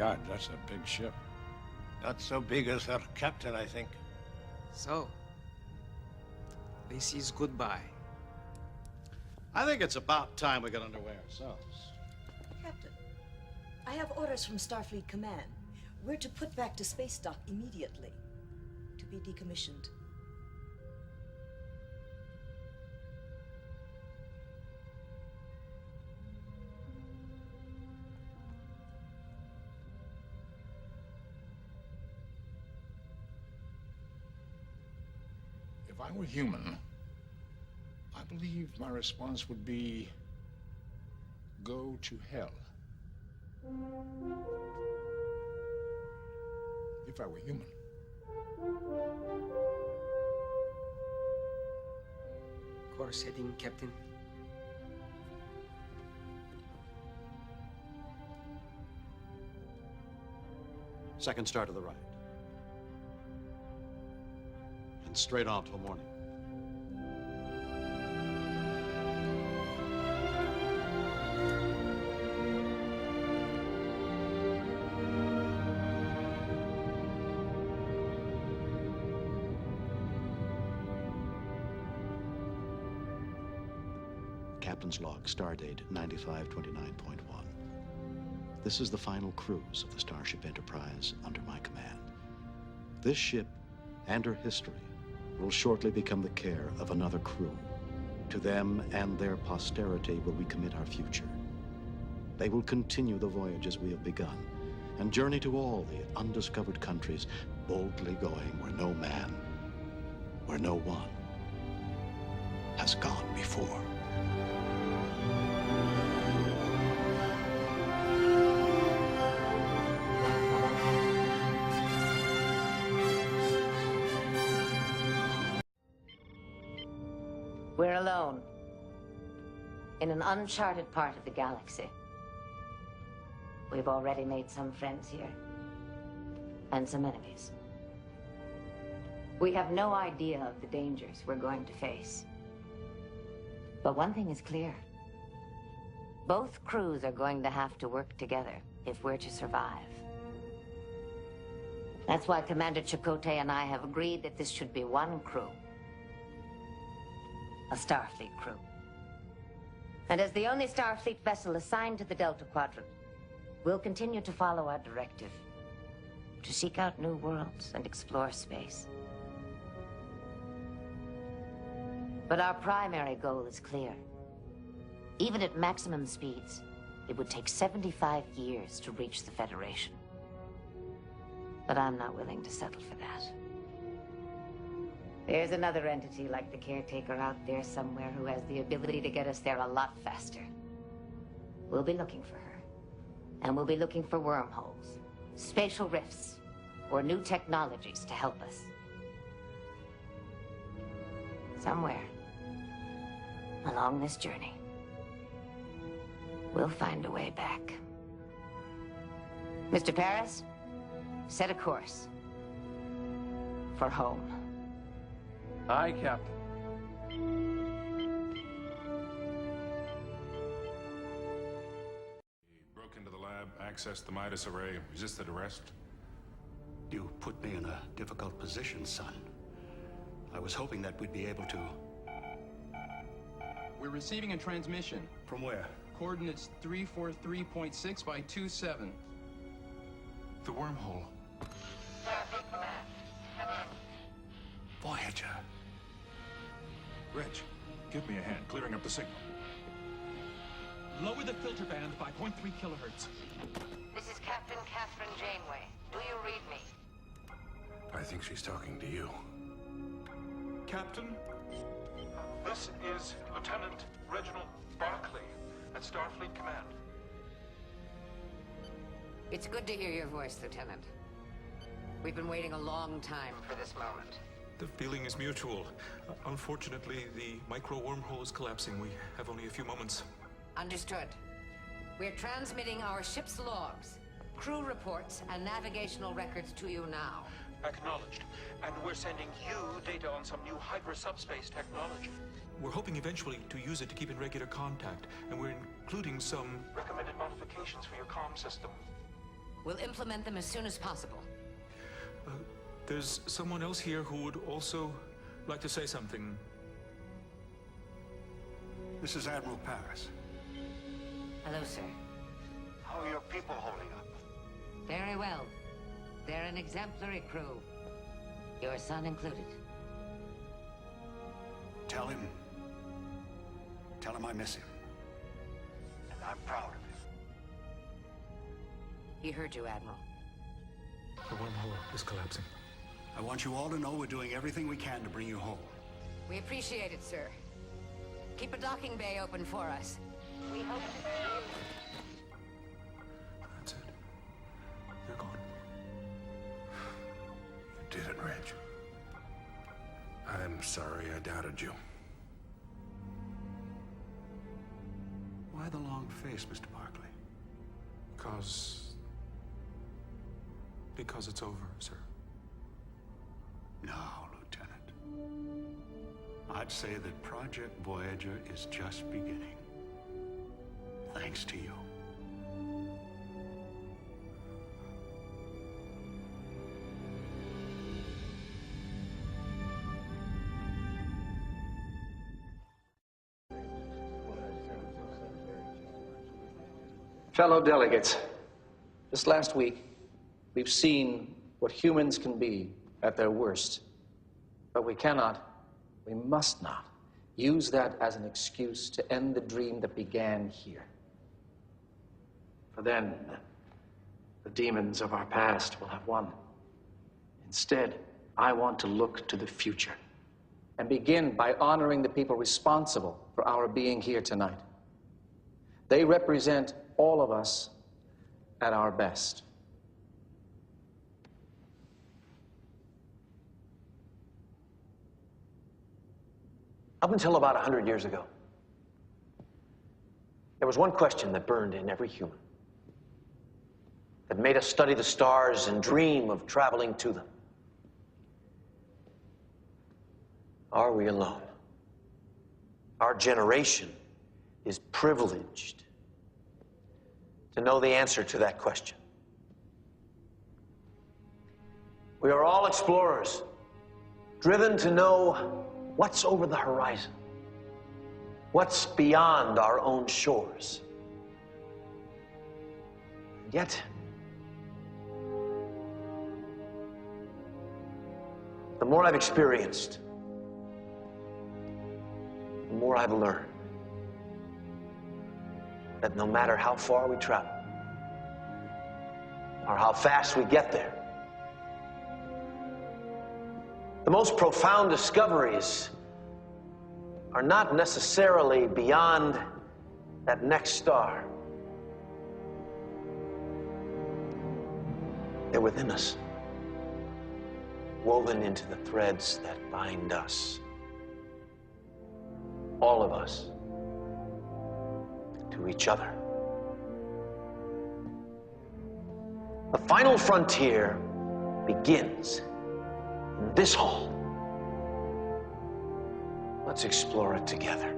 God, that's a big ship. Not so big as her captain, I think. So, this is goodbye. I think it's about time we got underway ourselves. Captain, I have orders from Starfleet Command. We're to put back to space dock immediately, to be decommissioned. If I were human, I believe my response would be, go to hell. If I were human. Course heading, Captain. Second star to the right. And straight on till morning. Captain's log, stardate 9529.1. This is the final cruise of the Starship Enterprise under my command. This ship and her history will shortly become the care of another crew. To them and their posterity will we commit our future. They will continue the voyages we have begun and journey to all the undiscovered countries, boldly going where no man, where no one has gone before. We're alone, in an uncharted part of the galaxy. We've already made some friends here, and some enemies. We have no idea of the dangers we're going to face. But one thing is clear. Both crews are going to have to work together if we're to survive. That's why Commander Chakotay and I have agreed that this should be one crew. A Starfleet crew. And as the only Starfleet vessel assigned to the Delta Quadrant, we'll continue to follow our directive, to seek out new worlds and explore space. But our primary goal is clear. Even at maximum speeds, it would take 75 years to reach the Federation. But I'm not willing to settle for that. There's another entity like the Caretaker out there somewhere who has the ability to get us there a lot faster. We'll be looking for her. And we'll be looking for wormholes, spatial rifts, or new technologies to help us. Somewhere along this journey, we'll find a way back. Mr. Paris, set a course for home. Aye, Captain. He broke into the lab, accessed the Midas array, resisted arrest. You put me in a difficult position, son. I was hoping that we'd be able to... We're receiving a transmission. From where? Coordinates 343.6 by 27. The wormhole. Voyager. Reg, give me a hand clearing up the signal. Lower the filter band by 0.3 kilohertz. This is Captain Catherine Janeway. Do you read me? I think she's talking to you. Captain, this is Lieutenant Reginald Barclay at Starfleet Command. It's good to hear your voice, Lieutenant. We've been waiting a long time for this moment. The feeling is mutual. Unfortunately, the micro wormhole is collapsing. We have only a few moments. Understood. We're transmitting our ship's logs, crew reports, and navigational records to you now. Acknowledged. And we're sending you data on some new Hydra subspace technology. We're hoping eventually to use it to keep in regular contact, and we're including some... Recommended modifications for your comm system. We'll implement them as soon as possible. There's someone else here who would also like to say something. This is Admiral Paris. Hello, sir. How are your people holding up? Very well. They're an exemplary crew. Your son included. Tell him I miss him. And I'm proud of him. He heard you, Admiral. The wormhole is collapsing. I want you all to know we're doing everything we can to bring you home. We appreciate it, sir. Keep a docking bay open for us. We hope to see you. That's it. You're gone. You did it, Reg. I'm sorry I doubted you. Why the long face, Mr. Barkley? Because it's over, sir. No, Lieutenant. I'd say that Project Voyager is just beginning. Thanks to you. Fellow delegates, this last week, we've seen what humans can be at their worst. But we must not, use that as an excuse to end the dream that began here. For then, the demons of our past will have won. Instead, I want to look to the future and begin by honoring the people responsible for our being here tonight. They represent all of us at our best. Up until about 100 years ago, there was one question that burned in every human, that made us study the stars and dream of traveling to them. Are we alone? Our generation is privileged to know the answer to that question. We are all explorers, driven to know what's over the horizon, what's beyond our own shores. And yet, the more I've experienced, the more I've learned that no matter how far we travel, or how fast we get there, the most profound discoveries are not necessarily beyond that next star. They're within us, woven into the threads that bind us, all of us, to each other. The final frontier begins in this hall. Let's explore it together.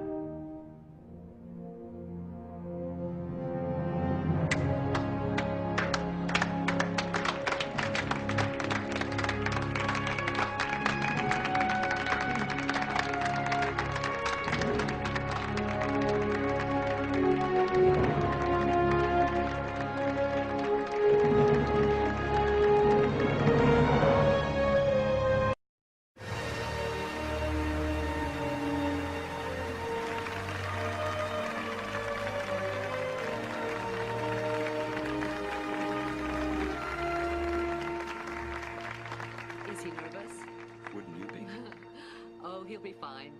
He'll be fine.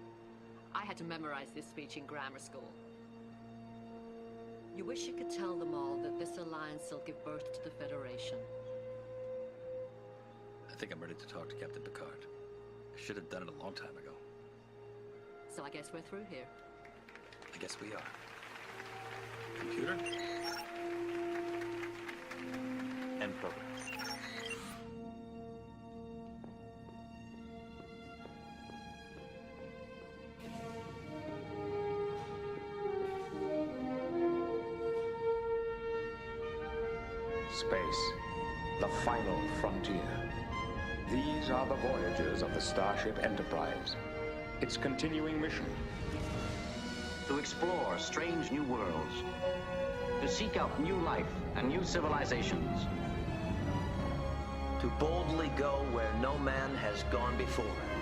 I had to memorize this speech in grammar school. You wish you could tell them all that this alliance will give birth to the Federation. I think I'm ready to talk to Captain Picard. I should have done it a long time ago. So I guess we're through here. I guess we are. Computer? End program. Space. the final frontier. These are the voyages of the Starship Enterprise. Its continuing mission: to explore strange new worlds, to seek out new life and new civilizations, to boldly go where no man has gone before.